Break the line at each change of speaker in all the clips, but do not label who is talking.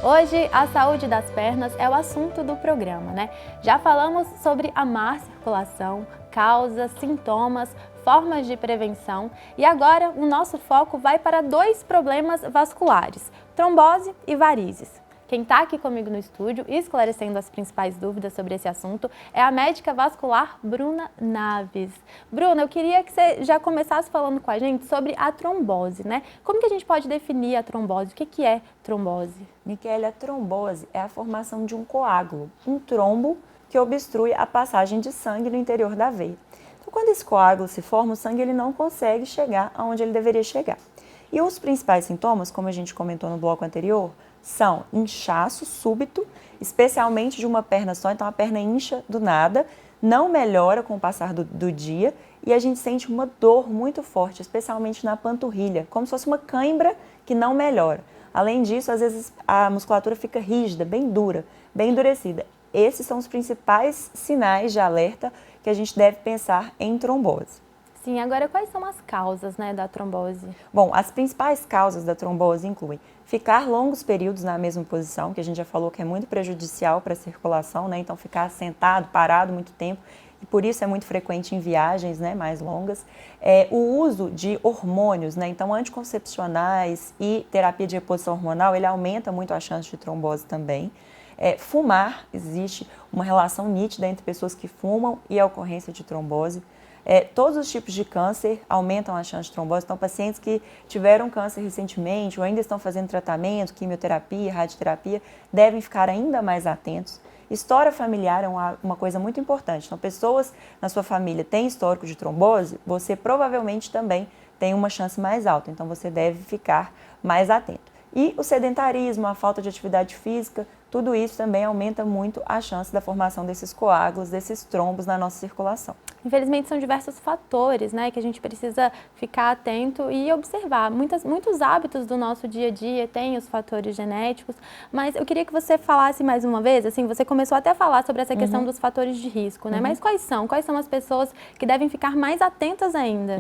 Hoje, a saúde das pernas é o assunto do programa, né? Já falamos sobre a má circulação, causas, sintomas, formas de prevenção e agora o nosso foco vai para dois problemas vasculares, trombose e varizes. Quem está aqui comigo no estúdio esclarecendo as principais dúvidas sobre esse assunto é a médica vascular Bruna Naves. Bruna, eu queria que você já começasse falando com a gente sobre a trombose, né? Como que a gente pode definir a trombose? O que é trombose?
Miquele, a trombose é a formação de um coágulo, um trombo que obstrui a passagem de sangue no interior da veia. Então, quando esse coágulo se forma, o sangue ele não consegue chegar aonde ele deveria chegar. E os principais sintomas, como a gente comentou no bloco anterior, são inchaço súbito, especialmente de uma perna só, então a perna incha do nada, não melhora com o passar do dia e a gente sente uma dor muito forte, especialmente na panturrilha, como se fosse uma cãibra que não melhora. Além disso, às vezes a musculatura fica rígida, bem dura, bem endurecida. Esses são os principais sinais de alerta que a gente deve pensar em trombose.
Sim, agora quais são as causas, né, da trombose?
Bom, as principais causas da trombose incluem ficar longos períodos na mesma posição, que a gente já falou que é muito prejudicial para a circulação, né? Então ficar sentado, parado muito tempo, e por isso é muito frequente em viagens, né, mais longas. O uso de hormônios, né? Então anticoncepcionais e terapia de reposição hormonal, ele aumenta muito a chance de trombose também. Fumar, existe uma relação nítida entre pessoas que fumam e a ocorrência de trombose. Todos os tipos de câncer aumentam a chance de trombose, então pacientes que tiveram câncer recentemente ou ainda estão fazendo tratamento, quimioterapia, radioterapia, devem ficar ainda mais atentos. História familiar é uma coisa muito importante, então pessoas na sua família têm histórico de trombose, você provavelmente também tem uma chance mais alta, então você deve ficar mais atento. E o sedentarismo, a falta de atividade física, tudo isso também aumenta muito a chance da formação desses coágulos, desses trombos na nossa circulação.
Infelizmente são diversos fatores, né, que a gente precisa ficar atento e observar. Muitos hábitos do nosso dia a dia têm os fatores genéticos, mas eu queria que você falasse mais uma vez, assim, você começou até a falar sobre essa questão dos fatores de risco, né, mas quais são? Quais são as pessoas que devem ficar mais atentas ainda?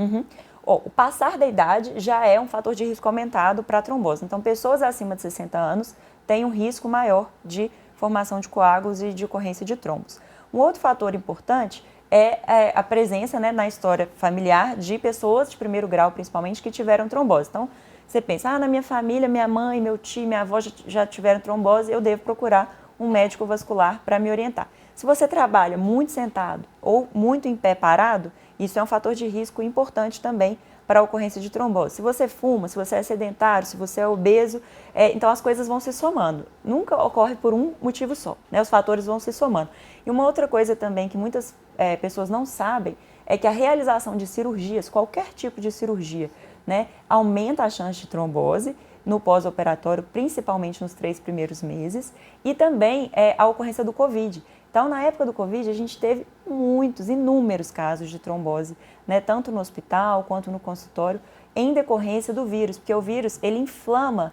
O passar da idade já é um fator de risco aumentado para a trombose. Então, pessoas acima de 60 anos têm um risco maior de formação de coágulos e de ocorrência de trombos. Um outro fator importante é a presença, né, na história familiar de pessoas de primeiro grau, principalmente, que tiveram trombose. Então, você pensa, na minha família, minha mãe, meu tio, minha avó já tiveram trombose, eu devo procurar um médico vascular para me orientar. Se você trabalha muito sentado ou muito em pé parado, isso é um fator de risco importante também para a ocorrência de trombose. Se você fuma, se você é sedentário, se você é obeso, então as coisas vão se somando. Nunca ocorre por um motivo só, né? Os fatores vão se somando. E uma outra coisa também que muitas pessoas não sabem é que a realização de cirurgias, qualquer tipo de cirurgia, né, aumenta a chance de trombose no pós-operatório, principalmente nos 3 primeiros meses, e também a ocorrência do Covid. Então, na época do Covid, a gente teve inúmeros casos de trombose, né, tanto no hospital quanto no consultório, em decorrência do vírus, porque o vírus, ele inflama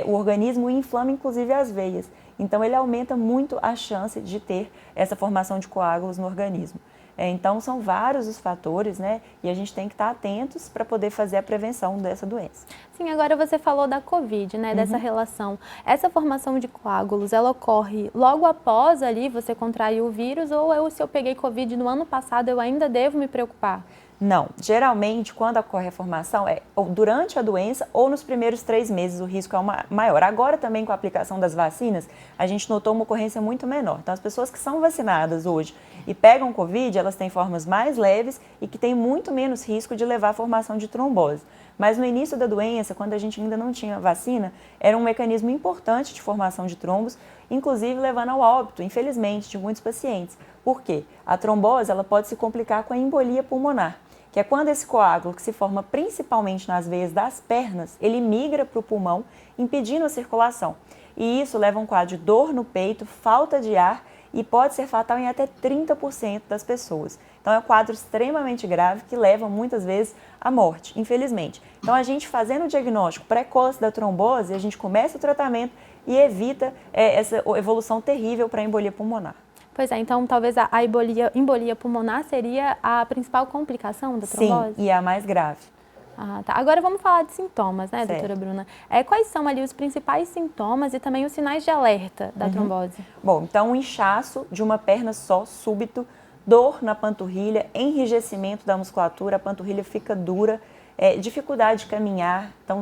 o organismo e inflama inclusive as veias. Então, ele aumenta muito a chance de ter essa formação de coágulos no organismo. Então, são vários os fatores, né? E a gente tem que estar atentos para poder fazer a prevenção dessa doença.
Sim, agora você falou da Covid, né? Dessa relação. Essa formação de coágulos, ela ocorre logo após ali você contrair o vírus ou se eu peguei Covid no ano passado, eu ainda devo me preocupar?
Não, geralmente quando ocorre a formação é ou durante a doença ou nos primeiros 3 meses o risco é maior. Agora também com a aplicação das vacinas, a gente notou uma ocorrência muito menor. Então as pessoas que são vacinadas hoje e pegam Covid, elas têm formas mais leves e que têm muito menos risco de levar à formação de trombose. Mas no início da doença, quando a gente ainda não tinha vacina, era um mecanismo importante de formação de trombos, inclusive levando ao óbito, infelizmente, de muitos pacientes. Por quê? A trombose ela pode se complicar com a embolia pulmonar, que é quando esse coágulo, que se forma principalmente nas veias das pernas, ele migra para o pulmão, impedindo a circulação. E isso leva a um quadro de dor no peito, falta de ar e pode ser fatal em até 30% das pessoas. Então é um quadro extremamente grave que leva muitas vezes à morte, infelizmente. Então a gente fazendo o diagnóstico precoce da trombose, a gente começa o tratamento e evita essa evolução terrível para a embolia pulmonar.
Pois é, então talvez a embolia pulmonar seria a principal complicação da trombose?
Sim, e a mais grave.
Ah, tá. Agora vamos falar de sintomas, né,
Certo.
doutora Bruna? Quais são ali os principais sintomas e também os sinais de alerta da trombose?
Bom, então um inchaço de uma perna só, súbito, dor na panturrilha, enrijecimento da musculatura, a panturrilha fica dura, dificuldade de caminhar, então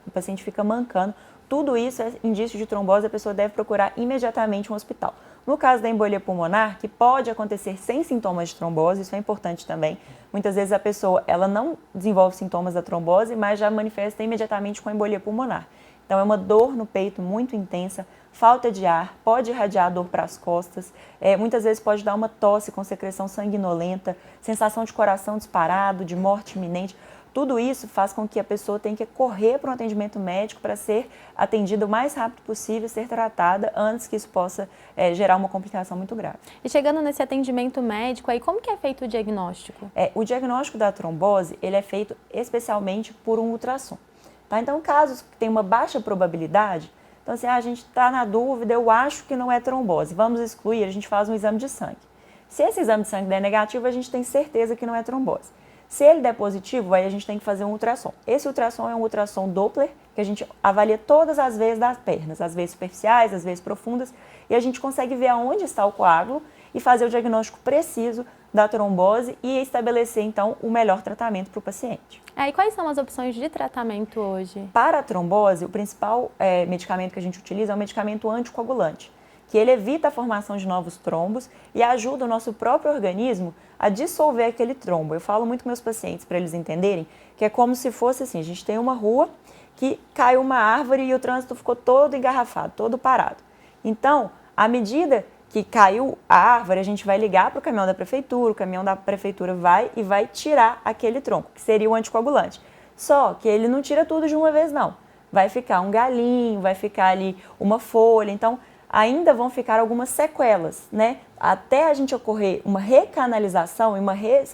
o paciente fica mancando. Tudo isso é indício de trombose, a pessoa deve procurar imediatamente um hospital. No caso da embolia pulmonar, que pode acontecer sem sintomas de trombose, isso é importante também. Muitas vezes a pessoa ela não desenvolve sintomas da trombose, mas já manifesta imediatamente com a embolia pulmonar. Então é uma dor no peito muito intensa, falta de ar, pode irradiar dor para as costas, muitas vezes pode dar uma tosse com secreção sanguinolenta, sensação de coração disparado, de morte iminente. Tudo isso faz com que a pessoa tenha que correr para um atendimento médico para ser atendida o mais rápido possível, ser tratada antes que isso possa gerar uma complicação muito grave.
E chegando nesse atendimento médico, aí como que é feito o diagnóstico?
O diagnóstico da trombose, ele é feito especialmente por um ultrassom. Tá? Então, casos que tem uma baixa probabilidade, então assim, a gente está na dúvida, eu acho que não é trombose, vamos excluir, a gente faz um exame de sangue. Se esse exame de sangue der negativo, a gente tem certeza que não é trombose. Se ele der positivo, aí a gente tem que fazer um ultrassom. Esse ultrassom é um ultrassom Doppler, que a gente avalia todas as veias das pernas, as veias superficiais, as veias profundas, e a gente consegue ver aonde está o coágulo e fazer o diagnóstico preciso da trombose e estabelecer, então, o melhor tratamento para o paciente.
E quais são as opções de tratamento hoje?
Para a trombose, o principal medicamento que a gente utiliza é um medicamento anticoagulante, que ele evita a formação de novos trombos e ajuda o nosso próprio organismo a dissolver aquele trombo. Eu falo muito com meus pacientes para eles entenderem que é como se fosse assim, a gente tem uma rua que caiu uma árvore e o trânsito ficou todo engarrafado, todo parado. Então, à medida que caiu a árvore, a gente vai ligar para o caminhão da prefeitura vai tirar aquele tronco, que seria o anticoagulante. Só que ele não tira tudo de uma vez, não. Vai ficar um galinho, vai ficar ali uma folha, então ainda vão ficar algumas sequelas, né? Até a gente ocorrer uma recanalização e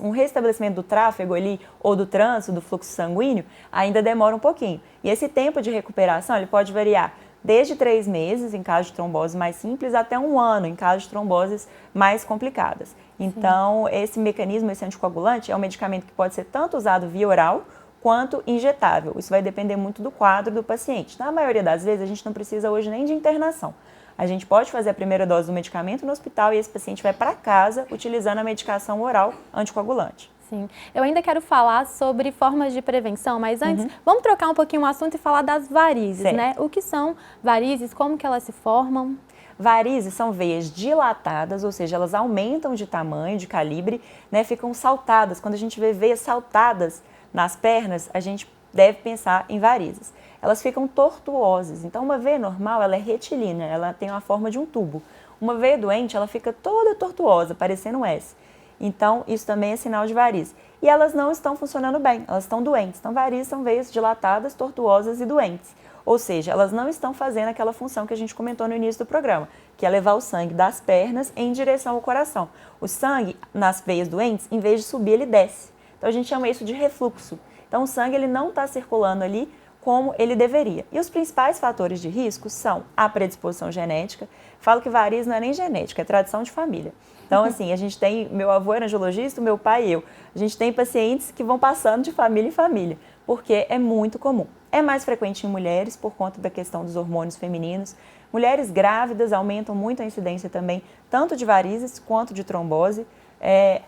um restabelecimento do tráfego ali, ou do trânsito, do fluxo sanguíneo, ainda demora um pouquinho. E esse tempo de recuperação, ele pode variar desde 3 meses, em caso de trombose mais simples, até 1 ano, em caso de tromboses mais complicadas. Então, esse mecanismo, esse anticoagulante, é um medicamento que pode ser tanto usado via oral, quanto injetável. Isso vai depender muito do quadro do paciente. Na maioria das vezes, a gente não precisa hoje nem de internação. A gente pode fazer a primeira dose do medicamento no hospital e esse paciente vai para casa utilizando a medicação oral anticoagulante.
Sim, eu ainda quero falar sobre formas de prevenção, mas antes, vamos trocar um pouquinho o assunto e falar das varizes,
certo,
né? O que são varizes, como que elas se formam?
Varizes são veias dilatadas, ou seja, elas aumentam de tamanho, de calibre, né? Ficam saltadas. Quando a gente vê veias saltadas nas pernas, a gente deve pensar em varizes. Elas ficam tortuosas. Então, uma veia normal, ela é retilínea, ela tem a forma de um tubo. Uma veia doente, ela fica toda tortuosa, parecendo um S. Então, isso também é sinal de varize. E elas não estão funcionando bem, elas estão doentes. Então, varizes são veias dilatadas, tortuosas e doentes. Ou seja, elas não estão fazendo aquela função que a gente comentou no início do programa, que é levar o sangue das pernas em direção ao coração. O sangue, nas veias doentes, em vez de subir, ele desce. Então, a gente chama isso de refluxo. Então, o sangue ele não está circulando ali como ele deveria. E os principais fatores de risco são a predisposição genética. Falo que varizes não é nem genética, é tradição de família. Então, assim, a gente tem, meu avô era angiologista, meu pai e eu. A gente tem pacientes que vão passando de família em família, porque é muito comum. É mais frequente em mulheres, por conta da questão dos hormônios femininos. Mulheres grávidas aumentam muito a incidência também, tanto de varizes quanto de trombose.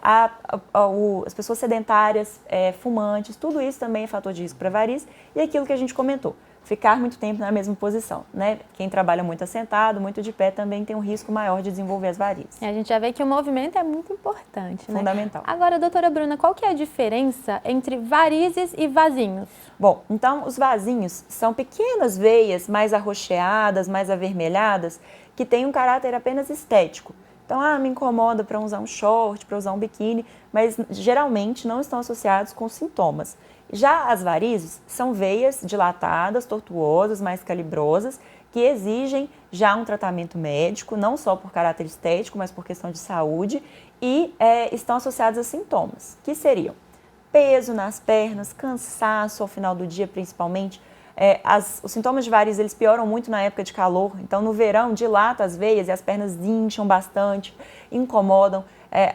As pessoas sedentárias, fumantes, tudo isso também é fator de risco para varizes. E aquilo que a gente comentou, ficar muito tempo na mesma posição, né? Quem trabalha muito assentado, muito de pé, também tem um risco maior de desenvolver as varizes.
A gente já vê que o movimento é muito importante, né?
Fundamental.
Agora, doutora Bruna, qual que é a diferença entre varizes e vasinhos?
Bom, então os vasinhos são pequenas veias mais arroxeadas, mais avermelhadas, que têm um caráter apenas estético. Então, me incomoda para usar um short, para usar um biquíni, mas geralmente não estão associados com sintomas. Já as varizes são veias dilatadas, tortuosas, mais calibrosas, que exigem já um tratamento médico, não só por caráter estético, mas por questão de saúde, e estão associadas a sintomas, que seriam peso nas pernas, cansaço ao final do dia principalmente, Os sintomas de varizes eles pioram muito na época de calor, então no verão dilata as veias e as pernas incham bastante, incomodam.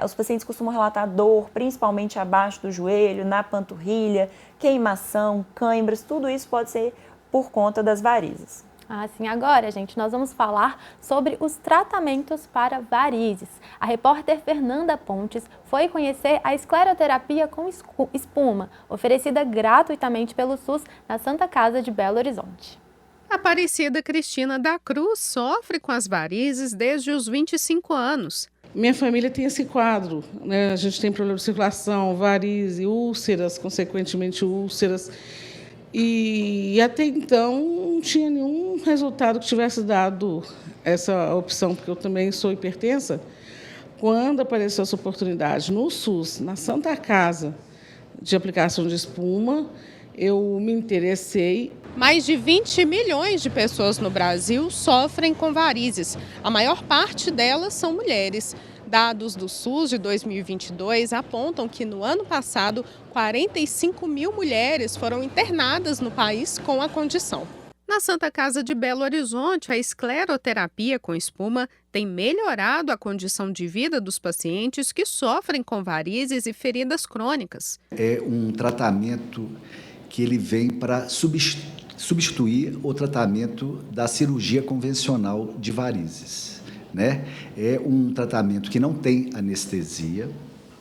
Os pacientes costumam relatar dor, principalmente abaixo do joelho, na panturrilha, queimação, cãibras, tudo isso pode ser por conta das varizes.
Sim, agora, gente, nós vamos falar sobre os tratamentos para varizes. A repórter Fernanda Pontes foi conhecer a escleroterapia com espuma, oferecida gratuitamente pelo SUS na Santa Casa de Belo Horizonte.
Aparecida Cristina da Cruz sofre com as varizes desde os 25 anos.
Minha família tem esse quadro, né? A gente tem problema de circulação, varize, úlceras, consequentemente úlceras. E até então não tinha nenhum resultado que tivesse dado essa opção, porque eu também sou hipertensa. Quando apareceu essa oportunidade no SUS, na Santa Casa de aplicação de espuma, eu me interessei.
Mais de 20 milhões de pessoas no Brasil sofrem com varizes. A maior parte delas são mulheres. Dados do SUS de 2022 apontam que no ano passado, 45 mil mulheres foram internadas no país com a condição. Na Santa Casa de Belo Horizonte, a escleroterapia com espuma tem melhorado a condição de vida dos pacientes que sofrem com varizes e feridas crônicas.
É um tratamento que ele vem para substituir o tratamento da cirurgia convencional de varizes. Né? É um tratamento que não tem anestesia,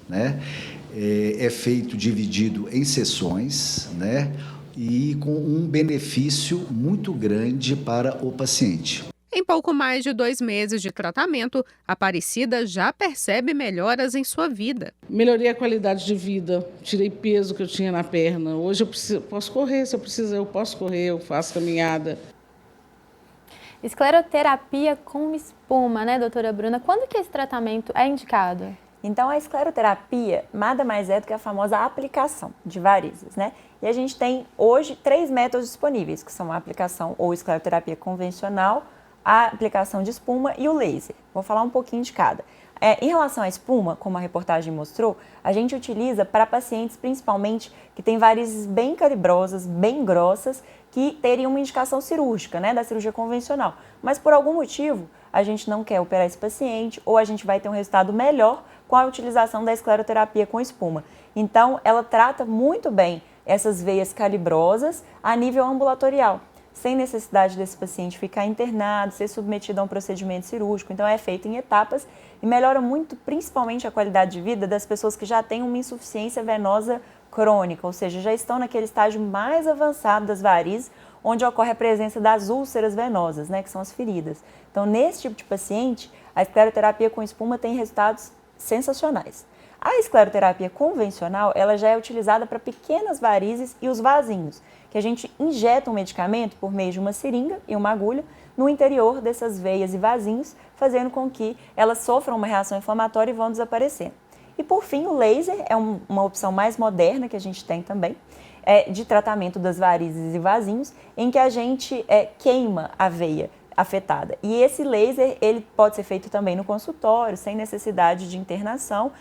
né? É feito dividido em sessões, né? E com um benefício muito grande para o paciente.
Em pouco mais de 2 meses de tratamento, a Aparecida já percebe melhoras em sua vida.
Melhorei a qualidade de vida, tirei peso que eu tinha na perna. Hoje posso correr, se eu precisar, eu posso correr, eu faço caminhada.
Escleroterapia com espuma, né, doutora Bruna? Quando que esse tratamento é indicado?
Então, a escleroterapia nada mais é do que a famosa aplicação de varizes, né? E a gente tem hoje 3 métodos disponíveis, que são a aplicação ou escleroterapia convencional, a aplicação de espuma e o laser. Vou falar um pouquinho de cada. Em relação à espuma, como a reportagem mostrou, a gente utiliza para pacientes principalmente que têm varizes bem calibrosas, bem grossas, que teriam uma indicação cirúrgica, né, da cirurgia convencional. Mas por algum motivo a gente não quer operar esse paciente ou a gente vai ter um resultado melhor com a utilização da escleroterapia com espuma. Então, ela trata muito bem essas veias calibrosas a nível ambulatorial, sem necessidade desse paciente ficar internado, ser submetido a um procedimento cirúrgico. Então, é feito em etapas e melhora muito, principalmente, a qualidade de vida das pessoas que já têm uma insuficiência venosa crônica, ou seja, já estão naquele estágio mais avançado das varizes, onde ocorre a presença das úlceras venosas, né, que são as feridas. Então, nesse tipo de paciente, a escleroterapia com espuma tem resultados sensacionais. A escleroterapia convencional, ela já é utilizada para pequenas varizes e os vasinhos, que a gente injeta um medicamento por meio de uma seringa e uma agulha no interior dessas veias e vasinhos, fazendo com que elas sofram uma reação inflamatória e vão desaparecendo. E por fim, o laser é uma opção mais moderna que a gente tem também, de tratamento das varizes e vasinhos, em que a gente queima a veia afetada. E esse laser, ele pode ser feito também no consultório, sem necessidade de internação,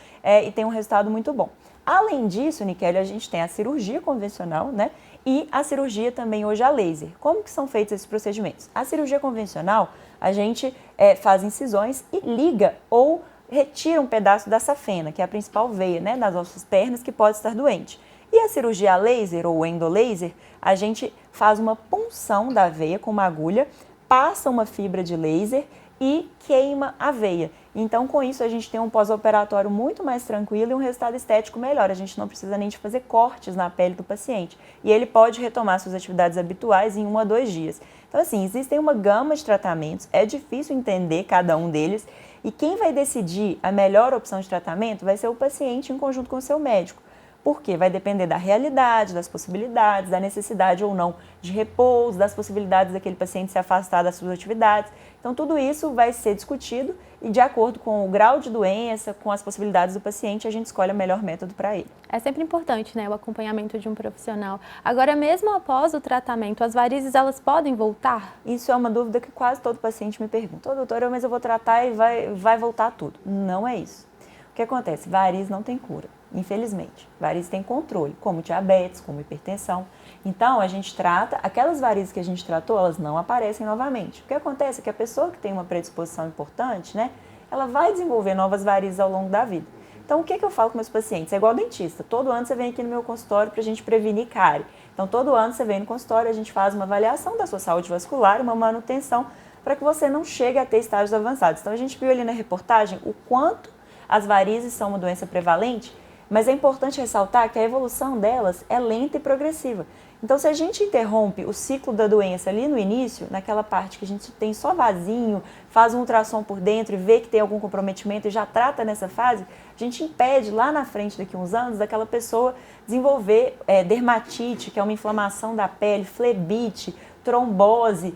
e tem um resultado muito bom. Além disso, Nikele, a gente tem a cirurgia convencional, né? E a cirurgia também hoje a laser. Como que são feitos esses procedimentos? A cirurgia convencional, a gente faz incisões e liga ou retira um pedaço da safena, que é a principal veia, né, das nossas pernas, que pode estar doente. E a cirurgia a laser ou endolaser, a gente faz uma punção da veia com uma agulha, passa uma fibra de laser e queima a veia. Então, com isso, a gente tem um pós-operatório muito mais tranquilo e um resultado estético melhor. A gente não precisa nem de fazer cortes na pele do paciente. E ele pode retomar suas atividades habituais em 1 a 2 dias. Então, assim, existem uma gama de tratamentos, é difícil entender cada um deles. E quem vai decidir a melhor opção de tratamento vai ser o paciente em conjunto com o seu médico. Porque vai depender da realidade, das possibilidades, da necessidade ou não de repouso, das possibilidades daquele paciente se afastar das suas atividades. Então, tudo isso vai ser discutido e, de acordo com o grau de doença, com as possibilidades do paciente, a gente escolhe o melhor método para ele.
É sempre importante, né, o acompanhamento de um profissional. Agora, mesmo após o tratamento, as varizes, elas podem voltar?
Isso é uma dúvida que quase todo paciente me pergunta. Doutora, mas eu vou tratar e vai voltar tudo. Não é isso. O que acontece? Varizes não tem cura. infelizmente. Varizes tem controle, como diabetes, como hipertensão. Então, a gente trata, aquelas varizes que a gente tratou, elas não aparecem novamente. O que acontece é que a pessoa que tem uma predisposição importante, né, ela vai desenvolver novas varizes ao longo da vida. Então, o que eu falo com meus pacientes? É igual dentista. Todo ano você vem aqui no meu consultório para a gente prevenir cárie. Então, todo ano você vem no consultório, a gente faz uma avaliação da sua saúde vascular, uma manutenção, para que você não chegue a ter estágios avançados. Então, a gente viu ali na reportagem o quanto as varizes são uma doença prevalente, mas é importante ressaltar que a evolução delas é lenta e progressiva. Então, se a gente interrompe o ciclo da doença ali no início, naquela parte que a gente tem só vasinho, faz um ultrassom por dentro e vê que tem algum comprometimento e já trata nessa fase, a gente impede lá na frente, daqui a uns anos, daquela pessoa desenvolver dermatite, que é uma inflamação da pele, flebite, trombose,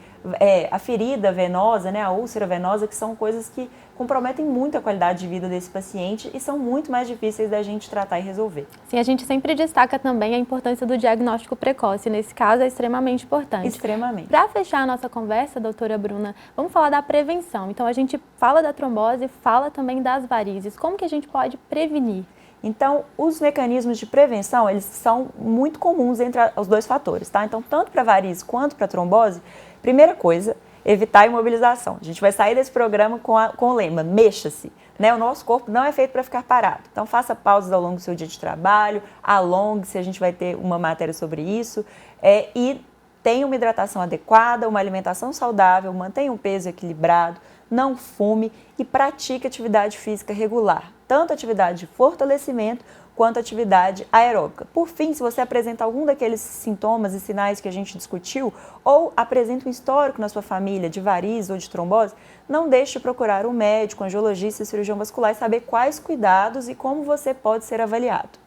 a ferida venosa, né, a úlcera venosa, que são coisas que comprometem muito a qualidade de vida desse paciente e são muito mais difíceis da gente tratar e resolver.
Sim, a gente sempre destaca também a importância do diagnóstico precoce, nesse caso é extremamente importante.
Extremamente.
Para fechar a nossa conversa, doutora Bruna, vamos falar da prevenção. Então, a gente fala da trombose, fala também das varizes. Como que a gente pode prevenir?
Então, os mecanismos de prevenção, eles são muito comuns entre os dois fatores, tá? Então, tanto para varizes quanto para trombose, primeira coisa, evitar a imobilização. A gente vai sair desse programa com o lema, mexa-se. Né? O nosso corpo não é feito para ficar parado. Então, faça pausas ao longo do seu dia de trabalho, alongue-se, a gente vai ter uma matéria sobre isso, e tenha uma hidratação adequada, uma alimentação saudável, mantenha um peso equilibrado, não fume e pratique atividade física regular, tanto atividade de fortalecimento quanto atividade aeróbica. Por fim, se você apresenta algum daqueles sintomas e sinais que a gente discutiu, ou apresenta um histórico na sua família de varizes ou de trombose, não deixe de procurar um médico, angiologista, cirurgião vascular e saber quais cuidados e como você pode ser avaliado.